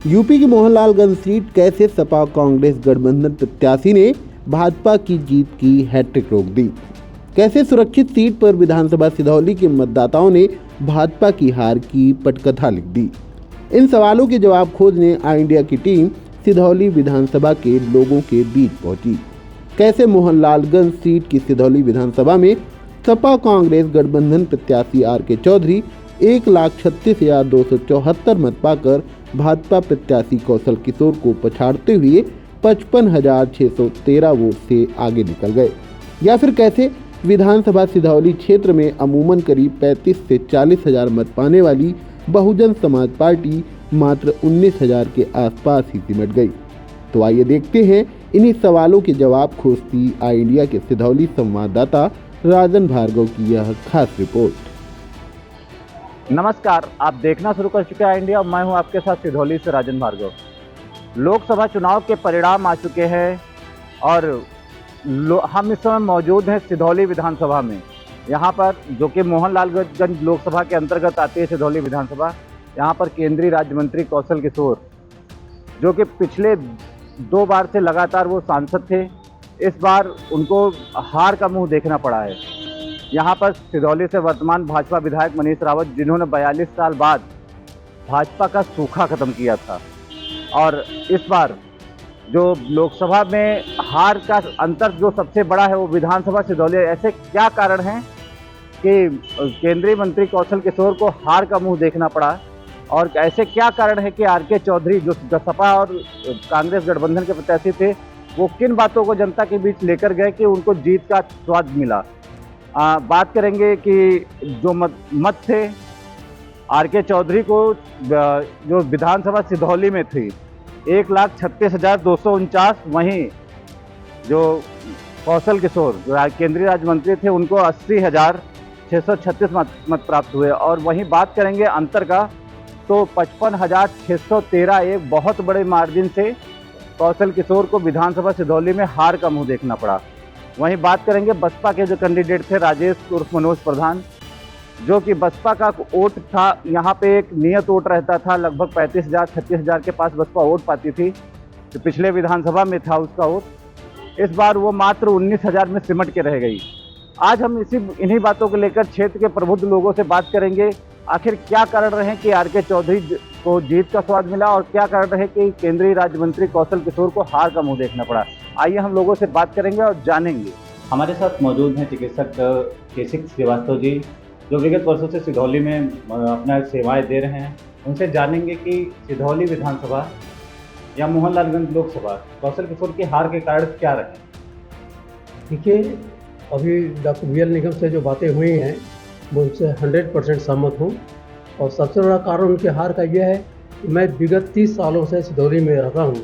UP की Mohanlalganj seat कैसे सपा कांग्रेस गठबंधन प्रत्याशी ने भाजपा की जीत की हैट्रिक रोक दी। कैसे सुरक्षित सीट पर विधानसभा सिधौली के मतदाताओं ने भाजपा की हार की पटकथा लिख दी। इन सवालों के जवाब खोजने आई इंडिया की टीम सिधौली विधानसभा के लोगों के बीच पहुंची। कैसे मोहनलालगंज सीट की सिधौली विधानसभा में सपा कांग्रेस गठबंधन प्रत्याशी आर.के. चौधरी 1,36,274 मत पाकर भाजपा प्रत्याशी कौशल किशोर को पछाड़ते हुए 55,613 वोट से आगे निकल गए। या फिर कैसे विधानसभा सिधौली क्षेत्र में अमूमन करीब 35 से 40 हजार मत पाने वाली बहुजन समाज पार्टी मात्र 19,000 के आसपास ही सिमट गई। तो आइए देखते हैं इन्हीं सवालों के जवाब खोजती आई इंडिया के सिधौली संवाददाता राजन भार्गव की यह खास रिपोर्ट। नमस्कार, आप देखना शुरू कर चुके हैं आई इंडिया। मैं हूं आपके साथ सिधौली से राजन भार्गव। लोकसभा चुनाव के परिणाम आ चुके हैं और हम इस समय मौजूद हैं सिधौली विधानसभा में। यहां पर जो कि मोहनलालगंज लोकसभा के अंतर्गत आती है सिधौली विधानसभा। यहां पर केंद्रीय राज्य मंत्री कौशल किशोर, जो कि पिछले 2 बार से लगातार वो सांसद थे, इस बार उनको हार का मुंह देखना पड़ा है। यहाँ पर सिधौली से वर्तमान भाजपा विधायक मनीष रावत, जिन्होंने 42 साल बाद भाजपा का सूखा खत्म किया था, और इस बार जो लोकसभा में हार का अंतर जो सबसे बड़ा है वो विधानसभा सिधौली। ऐसे क्या कारण हैं कि केंद्रीय मंत्री कौशल किशोर को हार का मुंह देखना पड़ा, और ऐसे क्या कारण है कि आर.के. चौधरी जो सपा और कांग्रेस गठबंधन के प्रत्याशी थे, वो किन बातों को जनता के बीच लेकर गए कि उनको जीत का स्वाद मिला। बात करेंगे कि जो मत थे आर.के. चौधरी को जो विधानसभा सिधौली में थी 1,36,249, वहीं जो कौशल किशोर जो केंद्रीय राज्य मंत्री थे उनको 80,636 मत प्राप्त हुए। और वहीं बात करेंगे अंतर का, तो 55,613 एक बहुत बड़े मार्जिन से कौशल किशोर को विधानसभा सिधौली में हार का मुंह देखना पड़ा। वहीं बात करेंगे बसपा के जो कैंडिडेट थे राजेश उर्फ मनोज प्रधान, जो कि बसपा का वोट था, यहाँ पे एक नियत वोट रहता था, लगभग 35,000-36,000 के पास बसपा वोट पाती थी, तो पिछले विधानसभा में था उसका वोट। इस बार वो मात्र 19,000 में सिमट के रह गई। आज हम इन्हीं बातों को लेकर क्षेत्र के प्रबुद्ध लोगों से बात करेंगे। आखिर क्या कारण रहे कि आर.के. चौधरी को जीत का स्वाद मिला, और क्या कारण रहे कि केंद्रीय राज्य मंत्री कौशल किशोर को हार का मुंह देखना पड़ा। आइए हम लोगों से बात करेंगे और जानेंगे। हमारे साथ मौजूद हैं चिकित्सक केसिक श्रीवास्तव जी, जो विगत वर्षों से सिधौली में अपना सेवाएं दे रहे हैं। उनसे जानेंगे कि सिधौली विधानसभा या मोहनलालगंज लोकसभा कौशल किशोर की हार के कारण क्या रहे। देखिए, अभी डॉक्टर वी.एल. निगम से जो बातें हुई हैं मैं उनसे 100% सहमत हूँ। और सबसे बड़ा कारण उनके हार का यह है कि मैं विगत 30 सालों से सिधौली में रहता हूँ।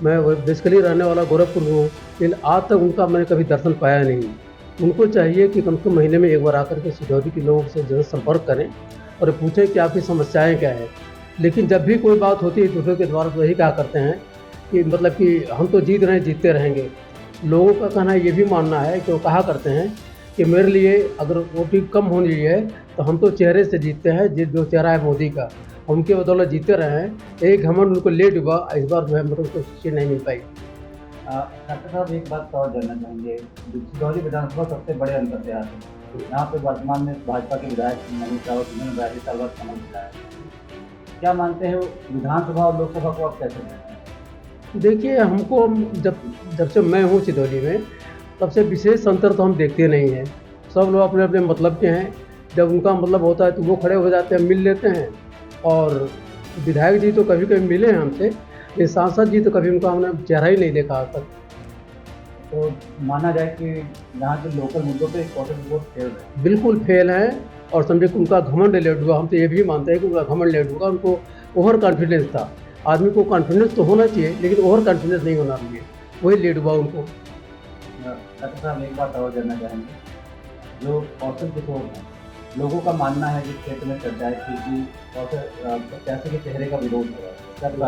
मैं बेसिकली रहने वाला गोरखपुर हूँ, लेकिन आज तक उनका मैंने कभी दर्शन पाया नहीं। उनको चाहिए कि कम से कम महीने में एक बार आकर के सिधौली के लोगों से जरूर संपर्क करें और पूछें कि आपकी समस्याएं क्या है। लेकिन जब भी कोई बात होती है दूसरे के द्वारा तो यही कहा करते हैं कि मतलब कि हम तो जीत रहे हैं, जीतते रहेंगे। लोगों का कहना ये भी मानना है कि वो कहा करते हैं कि मेरे लिए अगर वोटिंग कम होनी है तो हम तो चेहरे से जीतते हैं, जो चेहरा है मोदी का, उनके बदौलत जीते रहे हैं। एक घमंड उनको ले डूबा, इस बार जो है मतलब कोई चीज़ नहीं मिल पाई। डॉक्टर साहब, एक बात और जानना चाहेंगे। सिधौली विधानसभा सबसे बड़े अंतर से आती है। यहाँ पे वर्तमान में भाजपा के विधायक मनीष रावत, जिन्होंने 42 साल बाद समझ दिलाया, क्या मानते हैं विधानसभा और लोकसभा को आप कैसे देखते हैं? देखिए, हमको जब से मैं हूँ सिधौली में, तब से विशेष अंतर तो हम देखते नहीं हैं। सब लोग अपने अपने मतलब के हैं। जब उनका मतलब होता है तो वो खड़े हो जाते हैं, मिल लेते हैं। और विधायक जी तो कभी कभी मिले हैं हमसे, लेकिन सांसद जी तो कभी उनका हमने चेहरा ही नहीं देखा आज तक। तो माना जाए कि यहाँ के लोकल मुद्दों पे कौशल किशोर फेल है। बिल्कुल फेल हैं। और समझे कि उनका घमंड लेट हुआ। हम तो ये भी मानते हैं कि उनका घमंड लेट हुआ। उनको ओवर कॉन्फिडेंस था। आदमी को कॉन्फिडेंस तो होना चाहिए, लेकिन ओवर कॉन्फिडेंस नहीं होना चाहिए, वही लेट हुआ उनको। डॉक्टर साहब, एक बात और जानना चाहेंगे। जो कौशल किशोर हैं, लोगों का मानना है, जिस क्षेत्र में चर्चा है कि कौशल प्रत्याशी के चेहरे का विरोध हो रहा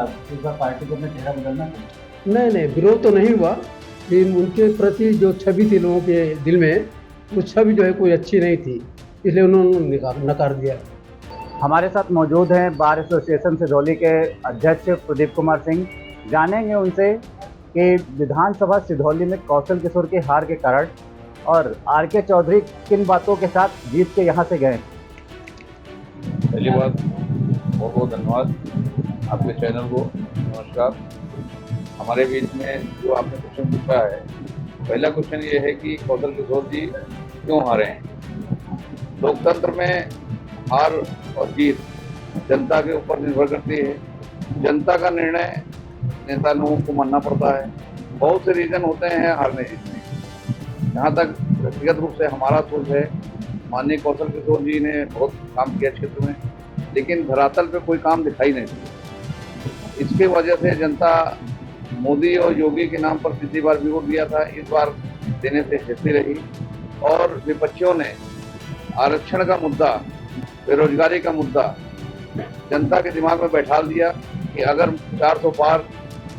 है, इस बार पार्टी को अपना चेहरा बदलना चाहिए। नहीं, विरोध तो नहीं हुआ, लेकिन उनके प्रति जो छवि थी लोगों के दिल में, वो छवि जो है कोई अच्छी नहीं थी, इसलिए उन्होंने नकार दिया। हमारे साथ मौजूद हैं बार एसोसिएशन सिधौली के अध्यक्ष प्रदीप कुमार सिंह। जानेंगे उनसे कि विधानसभा सिधौली में कौशल किशोर की हार के कारण और आर.के. चौधरी किन बातों के साथ जीत के यहाँ से गए। पहली बात बहुत बहुत धन्यवाद आपके चैनल को। नमस्कार। हमारे बीच में जो आपने क्वेश्चन पूछा है, पहला क्वेश्चन ये है कि कौशल किशोर जी क्यों हारे हैं। लोकतंत्र में हार और जीत जनता के ऊपर निर्भर करती है। जनता का निर्णय नेता लोगों को मानना पड़ता है। बहुत से रीजन होते हैं हारने जीतने। जहाँ तक व्यक्तिगत रूप से हमारा सोच है, माननीय कौशल किशोर जी ने बहुत काम किया क्षेत्र में, लेकिन धरातल पे कोई काम दिखाई नहीं दिया। इसके वजह से जनता मोदी और योगी के नाम पर पिछली बार भी वोट दिया था, इस बार देने से हिचती रही। और विपक्षियों ने आरक्षण का मुद्दा, बेरोजगारी का मुद्दा जनता के दिमाग में बैठा दिया कि अगर 400 पार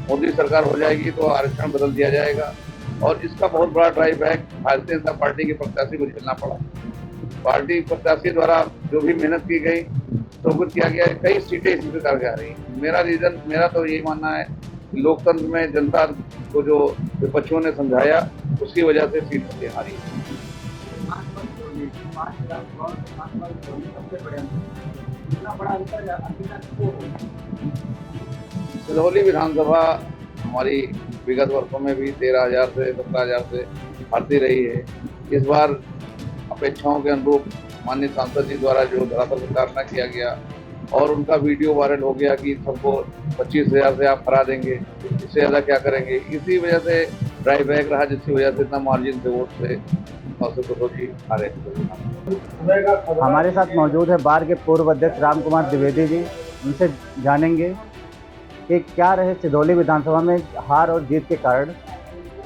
मोदी सरकार हो जाएगी तो आरक्षण बदल दिया जाएगा। और इसका बहुत बड़ा ड्राइबैक भारतीय जनता पार्टी के प्रत्याशी को झेलना पड़ा। पार्टी प्रत्याशी द्वारा जो भी मेहनत की गई तो कुछ किया गया, कई सीटें इसी प्रकार की आ रही। मेरा तो यही मानना है कि लोकतंत्र में जनता को जो विपक्षियों ने समझाया उसकी वजह से सीट हारी। सिधौली विधानसभा हमारी विगत वर्षों में भी 13,000 से 17,000 से हारती रही है। इस बार अपेक्षाओं के अनुरूप माननीय सांसद जी द्वारा जो धरातल पर उतारना किया गया और उनका वीडियो वायरल हो गया कि सबको 25,000 से आप हरा देंगे, इससे ज़्यादा क्या करेंगे, इसी वजह से ड्राइव बैक रहा, जिसकी वजह से इतना मार्जिन से वोट से कौशल किशोर जी हारे। हमारे साथ मौजूद है बार के पूर्व अध्यक्ष राम कुमार द्विवेदी जी। उनसे जानेंगे कि क्या रहे सिधौली विधानसभा में हार और जीत के कारण,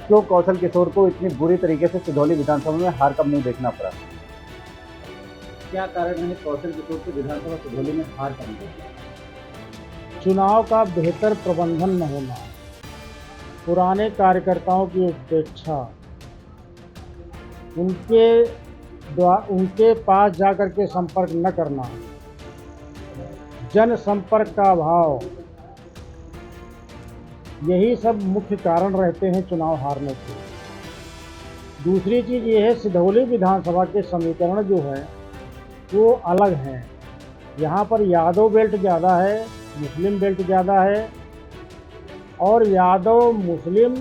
क्यों कौशल किशोर को इतनी बुरी तरीके से सिधौली विधानसभा में हार का मुंह देखना पड़ा। क्या कारण है कौशल किशोर को विधानसभा सिधौली में हार का मुंह देखना? चुनाव का बेहतर प्रबंधन न होना, पुराने कार्यकर्ताओं की उपेक्षा, उनके पास जाकर के संपर्क न करना, जनसंपर्क का अभाव, यही सब मुख्य कारण रहते हैं चुनाव हारने के। दूसरी चीज़ ये है, सिधौली विधानसभा के समीकरण जो है वो अलग हैं। यहाँ पर यादव बेल्ट ज़्यादा है, मुस्लिम बेल्ट ज़्यादा है, और यादव मुस्लिम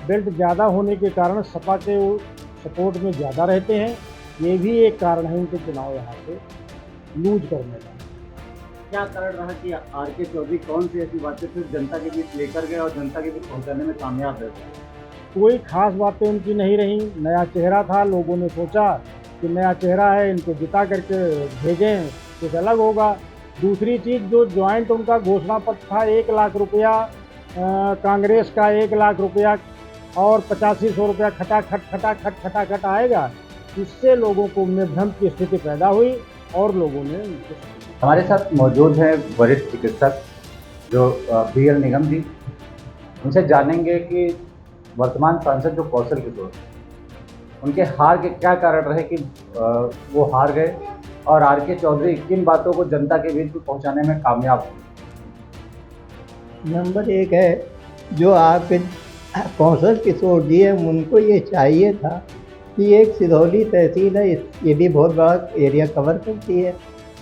बेल्ट ज़्यादा होने के कारण सपा के सपोर्ट में ज़्यादा रहते हैं। ये भी एक कारण है उनके चुनाव यहाँ पे लूज करने का। क्या कारण रहा कि आर.के. चौधरी कौन सी ऐसी बातें फिर जनता के बीच लेकर गए और जनता के बीच पहुँचाने में कामयाब रहे? कोई खास बातें उनकी नहीं रही। नया चेहरा था, लोगों ने सोचा कि नया चेहरा है, इनको जिता करके भेजें कुछ अलग होगा। दूसरी चीज़, जो ज्वाइंट उनका घोषणा पत्र था 1 लाख रुपया कांग्रेस का, 1 लाख रुपया और 8500 रुपया खटाखट आएगा, इससे लोगों को में भ्रम की स्थिति पैदा हुई और लोगों ने। हमारे साथ मौजूद है वरिष्ठ चिकित्सक जो बी.एल. निगम जी। उनसे जानेंगे कि वर्तमान सांसद जो कौशल किशोर, उनके हार के क्या कारण रहे कि वो हार गए, और आर.के. चौधरी किन बातों को जनता के बीच पहुंचाने में कामयाब हुए। नंबर 1 है, जो आपके कौशल किशोर जी हैं, उनको ये चाहिए था कि एक सिधौली तहसील है, ये भी बहुत बड़ा एरिया कवर करती है,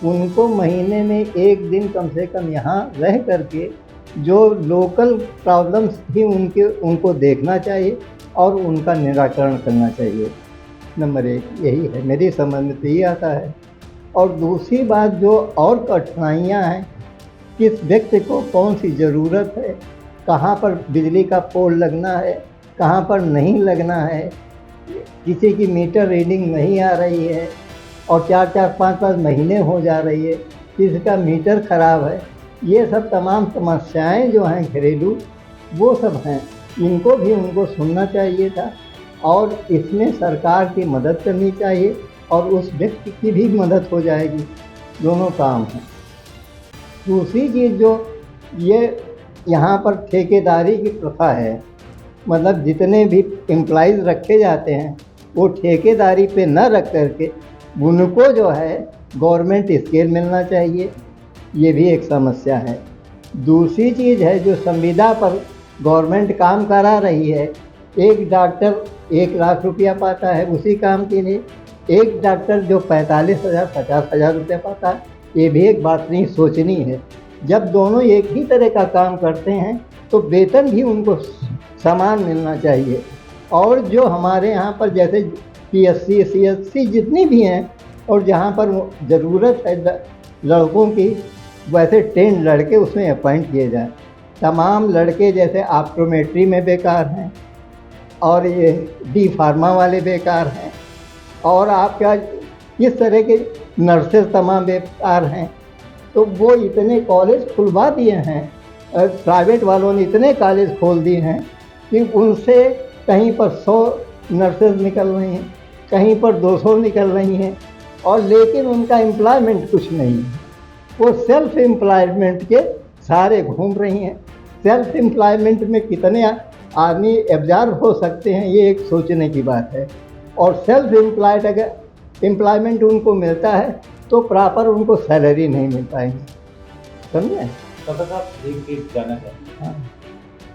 उनको महीने में 1 दिन कम से कम यहाँ रह करके जो लोकल प्रॉब्लम्स थी उनको देखना चाहिए और उनका निराकरण करना चाहिए। नंबर 1 यही है, मेरी समझ में तो यही आता है। और दूसरी बात, जो और कठिनाइयाँ हैं, किस व्यक्ति को कौन सी ज़रूरत है, कहाँ पर बिजली का पोल लगना है, कहाँ पर नहीं लगना है, किसी की मीटर रीडिंग नहीं आ रही है और 4-4, 5-5 महीने हो जा रही है, किसी का मीटर ख़राब है, ये सब तमाम समस्याएं जो हैं घरेलू, वो सब हैं। इनको भी उनको सुनना चाहिए था और इसमें सरकार की मदद करनी चाहिए और उस व्यक्ति की भी मदद हो जाएगी। दोनों काम हैं। दूसरी चीज़, जो ये यहाँ पर ठेकेदारी की प्रथा है, मतलब जितने भी एम्प्लॉइज़ रखे जाते हैं वो ठेकेदारी पे न रख करके उनको जो है गवर्नमेंट स्केल मिलना चाहिए, ये भी एक समस्या है। दूसरी चीज़ है जो संविदा पर गवर्नमेंट काम करा रही है, एक डॉक्टर 1 लाख रुपया पाता है उसी काम के लिए, एक डॉक्टर जो 45,000 50,000 रुपया पाता है, ये भी एक बात नहीं सोचनी है। जब दोनों एक ही तरह का काम करते हैं तो वेतन भी उनको समान मिलना चाहिए। और जो हमारे यहाँ पर जैसे PSC CSC जितनी भी हैं और जहाँ पर ज़रूरत है लड़कों की, वैसे 10 लड़के उसमें अपॉइंट किए जाएं। तमाम लड़के जैसे ऑप्टोमेट्री में बेकार हैं और ये डी फार्मा वाले बेकार हैं और आपका इस तरह के नर्सेज तमाम बेकार हैं। तो वो इतने कॉलेज खुलवा दिए हैं, प्राइवेट वालों ने इतने कॉलेज खोल दिए हैं कि उनसे कहीं पर 100 नर्सेज निकल रही हैं, कहीं पर 200 निकल रही हैं, और लेकिन उनका एम्प्लॉयमेंट कुछ नहीं है। वो सेल्फ एम्प्लॉयमेंट के सारे घूम रही हैं। सेल्फ एम्प्लॉयमेंट में कितने आदमी एब्जॉर्ब हो सकते हैं, ये एक सोचने की बात है। और सेल्फ एम्प्लॉयड अगर एम्प्लॉयमेंट उनको मिलता है तो प्रॉपर उनको सैलरी नहीं मिल पाएगी, समझे? डॉक्टर साहब एक चीज जानना चाहते हैं, हाँ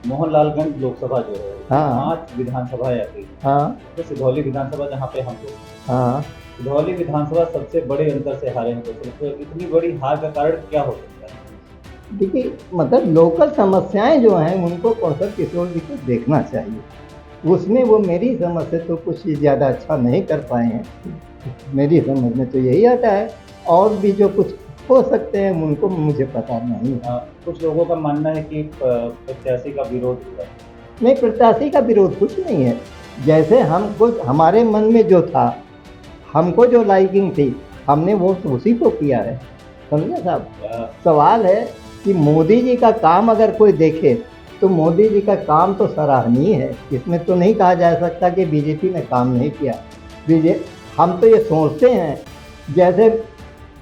मोहनलालगंज लोकसभा जो है, हाँ 5 विधानसभा आती है, हाँ तो सिधौली विधानसभा जहाँ पे हम लोग, हाँ। सिधौली विधानसभा सबसे बड़े अंतर से हारे हैं, तो इतनी बड़ी हार का कारण क्या हो सकता है? देखिए, मतलब लोकल समस्याएं जो हैं उनको कौशल किशोर जी को देखना चाहिए। उसमें वो मेरी समझ से तो कुछ ज़्यादा अच्छा नहीं कर पाए हैं, मेरी समझ में तो यही आता है। और भी जो कुछ हो सकते हैं उनको मुझे पता नहीं है। कुछ लोगों का मानना है कि प्रत्याशी का विरोध हुआ। नहीं, प्रत्याशी का विरोध कुछ नहीं है। जैसे हमको हमारे मन में जो था, हमको जो लाइकिंग थी, हमने वो उसी को किया है, समझे साहब? सवाल है कि मोदी जी का काम अगर कोई देखे तो मोदी जी का काम तो सराहनीय है, इसमें तो नहीं कहा जा सकता कि बीजेपी ने काम नहीं किया। हम तो ये सोचते हैं, जैसे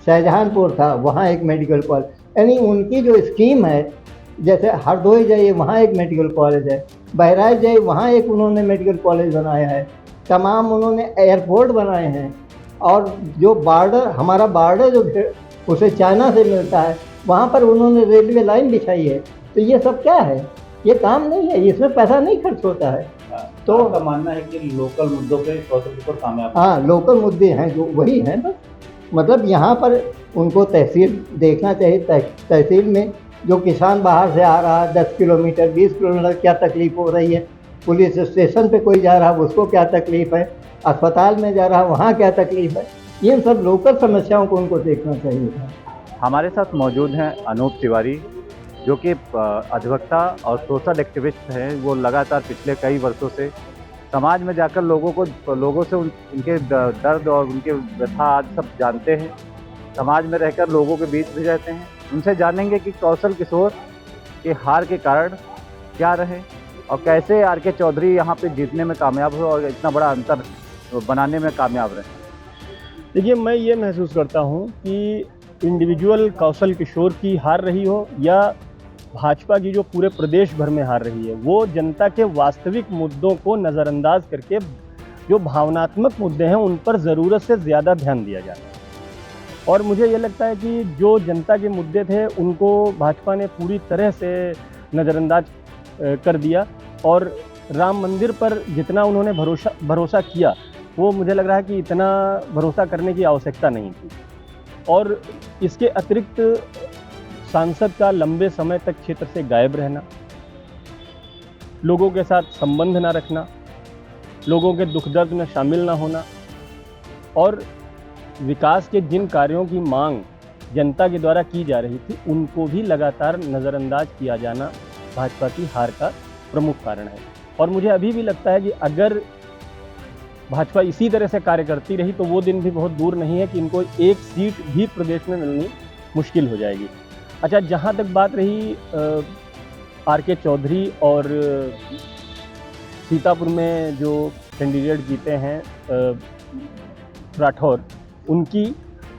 शाहजहांपुर था वहाँ एक मेडिकल कॉलेज, यानी उनकी जो स्कीम है, जैसे हरदोई जाइए वहाँ एक मेडिकल कॉलेज है, बहराइच जाइए वहाँ एक उन्होंने मेडिकल कॉलेज बनाया है, तमाम उन्होंने एयरपोर्ट बनाए हैं। और जो बॉर्डर हमारा बॉर्डर जो उसे चाइना से मिलता है, वहाँ पर उन्होंने रेलवे लाइन बिछाई है। तो ये सब क्या है? ये काम नहीं है, इसमें पैसा नहीं खर्च होता है। तो आपका मानना है कि लोकल मुद्दों पे कौशल किशोर कामयाब? हाँ, लोकल मुद्दे हैं जो वही हैं बस। मतलब यहाँ पर उनको तहसील देखना चाहिए। तहसील में जो किसान बाहर से आ रहा है 10 किलोमीटर 20 किलोमीटर, क्या तकलीफ़ हो रही है? पुलिस स्टेशन पे कोई जा रहा है उसको क्या तकलीफ़ है? अस्पताल में जा रहा है वहाँ क्या तकलीफ़ है? ये सब लोकल समस्याओं को उनको देखना चाहिए था। हमारे साथ मौजूद हैं अनूप तिवारी, जो कि अधिवक्ता और सोशल एक्टिविस्ट हैं। वो लगातार पिछले कई वर्षों से समाज में जाकर लोगों से उनके दर्द और उनके व्यथा आदि सब जानते हैं। समाज में रहकर लोगों के बीच भी रहते हैं। उनसे जानेंगे कि कौशल किशोर के हार के कारण क्या रहे और कैसे RK चौधरी यहाँ पे जीतने में कामयाब हुए और इतना बड़ा अंतर बनाने में कामयाब रहे। देखिए, मैं ये महसूस करता हूँ कि इंडिविजुअल कौशल किशोर की हार रही हो या भाजपा की जो पूरे प्रदेश भर में हार रही है, वो जनता के वास्तविक मुद्दों को नज़रअंदाज करके जो भावनात्मक मुद्दे हैं उन पर ज़रूरत से ज़्यादा ध्यान दिया जाए। और मुझे ये लगता है कि जो जनता के मुद्दे थे उनको भाजपा ने पूरी तरह से नज़रअंदाज कर दिया और राम मंदिर पर जितना उन्होंने भरोसा किया, वो मुझे लग रहा है कि इतना भरोसा करने की आवश्यकता नहीं थी। और इसके अतिरिक्त सांसद का लंबे समय तक क्षेत्र से गायब रहना, लोगों के साथ संबंध ना रखना, लोगों के दुख दर्द में शामिल ना होना और विकास के जिन कार्यों की मांग जनता के द्वारा की जा रही थी उनको भी लगातार नज़रअंदाज किया जाना भाजपा की हार का प्रमुख कारण है। और मुझे अभी भी लगता है कि अगर भाजपा इसी तरह से कार्य करती रही तो वो दिन भी बहुत दूर नहीं है कि इनको एक सीट भी प्रदेश में मिलनी मुश्किल हो जाएगी। अच्छा, जहाँ तक बात रही RK चौधरी और सीतापुर में जो कैंडिडेट जीते हैं राठौर, उनकी,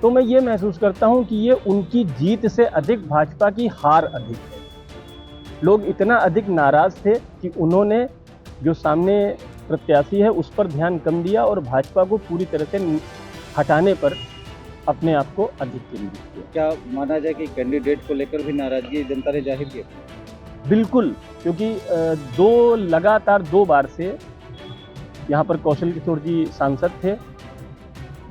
तो मैं ये महसूस करता हूँ कि ये उनकी जीत से अधिक भाजपा की हार अधिक है। लोग इतना अधिक नाराज़ थे कि उन्होंने जो सामने प्रत्याशी है उस पर ध्यान कम दिया और भाजपा को पूरी तरह से हटाने पर अपने आप को अधिक केंद्रित किया। क्या माना जाए कि कैंडिडेट को लेकर भी नाराजगी जनता ने जाहिर की? बिल्कुल, क्योंकि लगातार 2 बार से यहाँ पर कौशल किशोर जी सांसद थे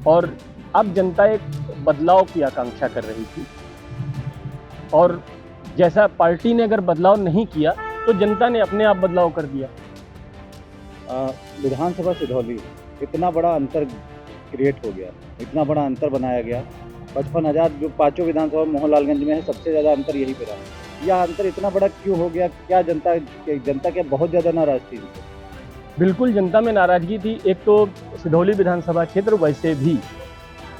और अब जनता एक बदलाव की आकांक्षा कर रही थी और जैसा पार्टी ने अगर बदलाव नहीं किया तो जनता ने अपने आप बदलाव कर दिया। विधानसभा सिधौली इतना बड़ा अंतर क्रिएट हो गया, इतना बड़ा अंतर बनाया गया। 55,000 जो 5 विधानसभा मोहनलालगंज में है, सबसे ज़्यादा अंतर यही पे रहा। यह अंतर इतना बड़ा क्यों हो गया? क्या जनता क्या बहुत ज़्यादा नाराज थी? बिल्कुल जनता में नाराजगी थी। एक तो सिधौली विधानसभा क्षेत्र वैसे भी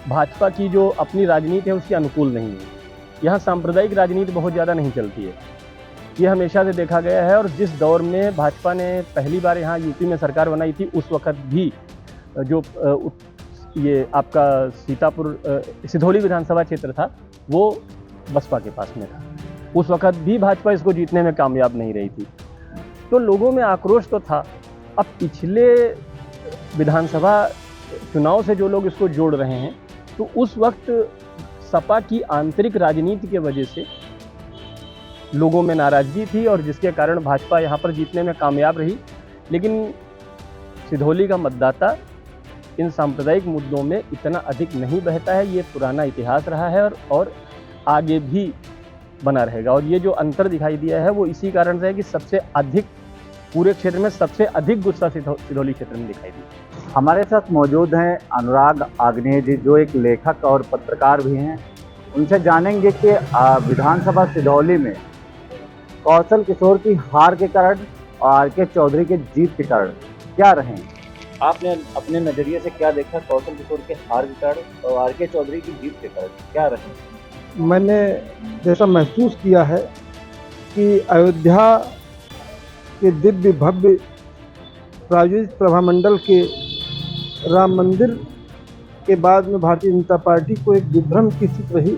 भाजपा की जो अपनी राजनीति है उसके अनुकूल नहीं है। यहाँ सांप्रदायिक राजनीति बहुत ज़्यादा नहीं चलती है, ये हमेशा से देखा गया है। और जिस दौर में भाजपा ने पहली बार यहाँ यूपी में सरकार बनाई थी उस वक्त भी जो ये आपका सीतापुर सिधौली विधानसभा क्षेत्र था वो बसपा के पास में था। उस वक्त भी भाजपा इसको जीतने में कामयाब नहीं रही थी, तो लोगों में आक्रोश तो था। अब पिछले विधानसभा चुनाव से जो लोग इसको जोड़ रहे हैं तो उस वक्त सपा की आंतरिक राजनीति के वजह से लोगों में नाराजगी थी और जिसके कारण भाजपा यहाँ पर जीतने में कामयाब रही। लेकिन सिधौली का मतदाता इन सांप्रदायिक मुद्दों में इतना अधिक नहीं बहता है, ये पुराना इतिहास रहा है और आगे भी बना रहेगा। और ये जो अंतर दिखाई दिया है वो इसी कारण से है कि सबसे अधिक पूरे क्षेत्र में सबसे अधिक गुस्सा सिधौली क्षेत्र में दिखाई दिया। हमारे साथ मौजूद हैं अनुराग आग्नेय जी, जो एक लेखक और पत्रकार भी हैं। उनसे जानेंगे कि विधानसभा सिधौली में कौशल किशोर की हार के कारण और आर.के. चौधरी के जीत के कारण क्या रहे? आपने अपने नज़रिए से क्या देखा कौशल किशोर के हार के कारण और आर.के. चौधरी की जीत के कारण क्या रहे? मैंने जैसा महसूस किया है कि अयोध्या के दिव्य भव्य प्रायोजित प्रभामंडल के राम मंदिर के बाद में भारतीय जनता पार्टी को एक विभ्रम की स्थिति रही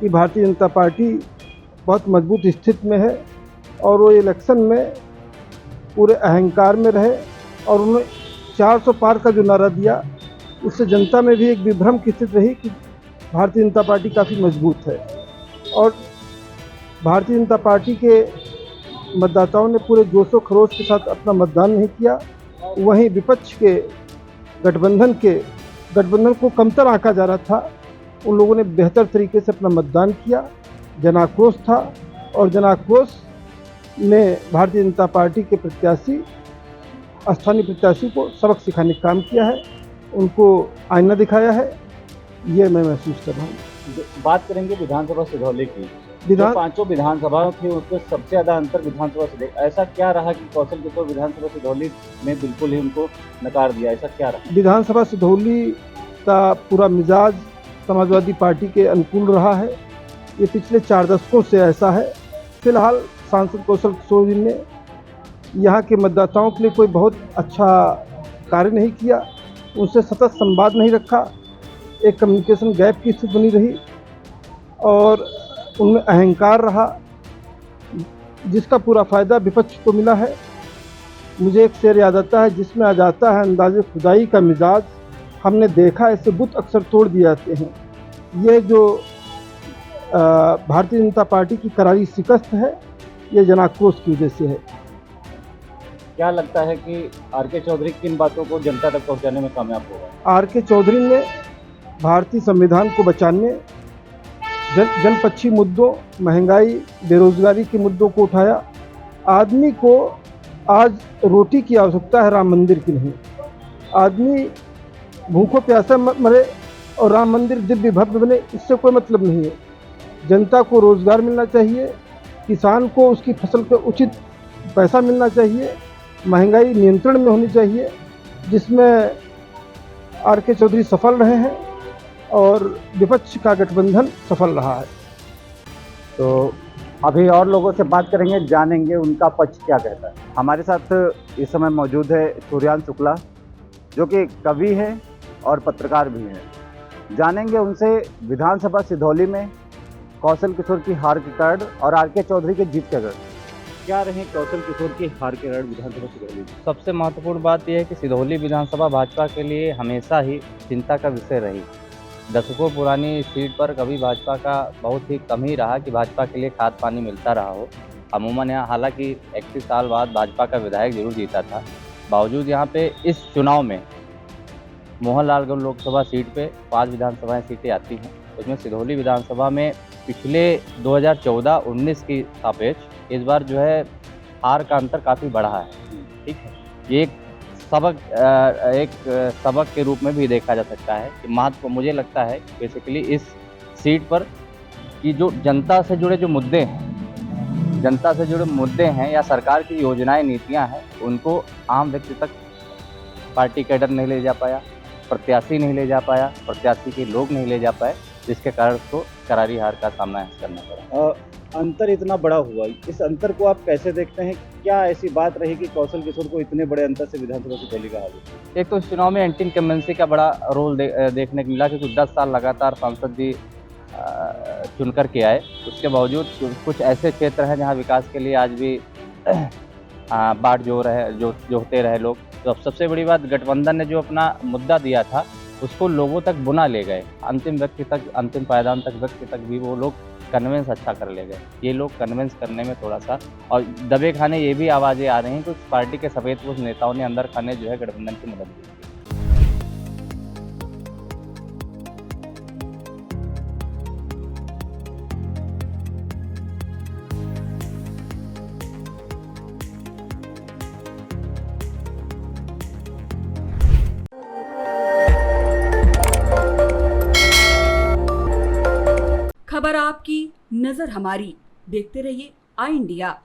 कि भारतीय जनता पार्टी बहुत मजबूत स्थिति में है और वो इलेक्शन में पूरे अहंकार में रहे और उन्होंने 400 पार का जो नारा दिया उससे जनता में भी एक विभ्रम की स्थिति रही कि भारतीय जनता पार्टी काफ़ी मजबूत है। और भारतीय जनता पार्टी के मतदाताओं ने पूरे जोशो खरोश के साथ अपना मतदान नहीं किया। वहीं विपक्ष के गठबंधन को कमतर आंका जा रहा था, उन लोगों ने बेहतर तरीके से अपना मतदान किया। जनाक्रोश था और जनाक्रोश ने भारतीय जनता पार्टी के प्रत्याशी स्थानीय प्रत्याशी को सबक सिखाने का काम किया है, उनको आईना दिखाया है, ये मैं महसूस कर रहा हूँ। बात करेंगे विधानसभा सिधौली की। जो 5 विधानसभाओं थी उसमें सबसे ज़्यादा अंतर विधानसभा सिधौली, ऐसा क्या रहा कि कौशल किशोर विधानसभा सिधौली में बिल्कुल ही उनको नकार दिया? ऐसा क्या रहा? विधानसभा सिधौली का पूरा मिजाज समाजवादी पार्टी के अनुकूल रहा है, ये पिछले 4 दशकों से ऐसा है। फिलहाल सांसद कौशल किशोर जी ने यहाँ के मतदाताओं के लिए कोई बहुत अच्छा कार्य नहीं किया, उनसे सतत संवाद नहीं रखा, एक कम्युनिकेशन गैप की स्थिति बनी रही और उनमें अहंकार रहा, जिसका पूरा फ़ायदा विपक्ष को मिला है। मुझे एक शेर याद आता है जिसमें आ जाता है अंदाज़े खुदाई का मिजाज हमने देखा ऐसे बुत अक्सर तोड़ दिए जाते हैं। ये जो भारतीय जनता पार्टी की करारी शिकस्त है ये जनाक्रोश की वजह से है। क्या लगता है कि आर.के. चौधरी किन बातों को जनता तक पहुंचाने में कामयाब होगा? आर.के. चौधरी ने भारतीय संविधान को बचाने, जनपक्षी मुद्दों, महंगाई, बेरोजगारी के मुद्दों को उठाया। आदमी को आज रोटी की आवश्यकता है, राम मंदिर की नहीं। आदमी भूखों प्यासा मरे और राम मंदिर दिव्य भव्य बने, इससे कोई मतलब नहीं है। जनता को रोजगार मिलना चाहिए, किसान को उसकी फसल पे उचित पैसा मिलना चाहिए, महंगाई नियंत्रण में होनी चाहिए, जिसमें आर.के. चौधरी सफल रहे हैं और विपक्ष का गठबंधन सफल रहा है। तो अभी और लोगों से बात करेंगे, जानेंगे उनका पक्ष क्या कहता है। हमारे साथ इस समय मौजूद है सूर्यान शुक्ला, जो कि कवि हैं और पत्रकार भी हैं। जानेंगे उनसे विधानसभा सिधौली में कौशल किशोर की हार के कारण और आर.के. चौधरी के जीत के कारण क्या रहे कौशल किशोर की हार के कारण विधानसभा सिधौली? सबसे महत्वपूर्ण बात यह है कि सिधौली विधानसभा भाजपा के लिए हमेशा ही चिंता का विषय रही। दशकों पुरानी सीट पर कभी भाजपा का बहुत ही कम ही रहा कि भाजपा के लिए खाद पानी मिलता रहा हो। अमूमन यहाँ हालांकि 31 साल बाद भाजपा का विधायक जरूर जीता था, बावजूद यहाँ पे इस चुनाव में मोहनलालगंज लोकसभा सीट पे 5 विधानसभाएं सीटें आती हैं। उसमें सिधौली विधानसभा में पिछले 2014-19 की सापेक्ष इस बार जो है हार का अंतर काफ़ी बढ़ा है। ठीक है, ये एक सबक के रूप में भी देखा जा सकता है कि महत्व मुझे लगता है बेसिकली इस सीट पर कि जो जनता से जुड़े मुद्दे हैं या सरकार की योजनाएं नीतियां हैं, उनको आम व्यक्ति तक पार्टी कैडर नहीं ले जा पाया, प्रत्याशी नहीं ले जा पाया, प्रत्याशी के लोग नहीं ले जा पाए, जिसके कारण उसको करारी हार का सामना करना पड़ा। अंतर इतना बड़ा हुआ, इस अंतर को आप कैसे देखते हैं? क्या ऐसी बात रही कि कौशल किशोर को इतने बड़े अंतर से विधानसभा सिधौली का हार? एक तो इस चुनाव में एंटी इनकम्बेंसी का बड़ा रोल देखने को मिला, क्योंकि 10 साल लगातार सांसद जी चुन कर के आए। उसके बावजूद कुछ ऐसे क्षेत्र हैं जहां विकास के लिए आज भी बाट जोहते रहे लोग। तो अब सबसे बड़ी बात, गठबंधन ने जो अपना मुद्दा दिया था उसको लोगों तक बुना ले गए, अंतिम पायदान तक व्यक्ति तक भी वो लोग कन्विंस अच्छा कर ले गए। ये लोग कन्विंस करने में थोड़ा सा और दबे खाने ये भी आवाज़ें आ रही हैं, कुछ पार्टी के सफेदपोश नेताओं ने अंदर खाने जो है गठबंधन की मदद की। खबर आपकी, नजर हमारी। देखते रहिए आई इंडिया।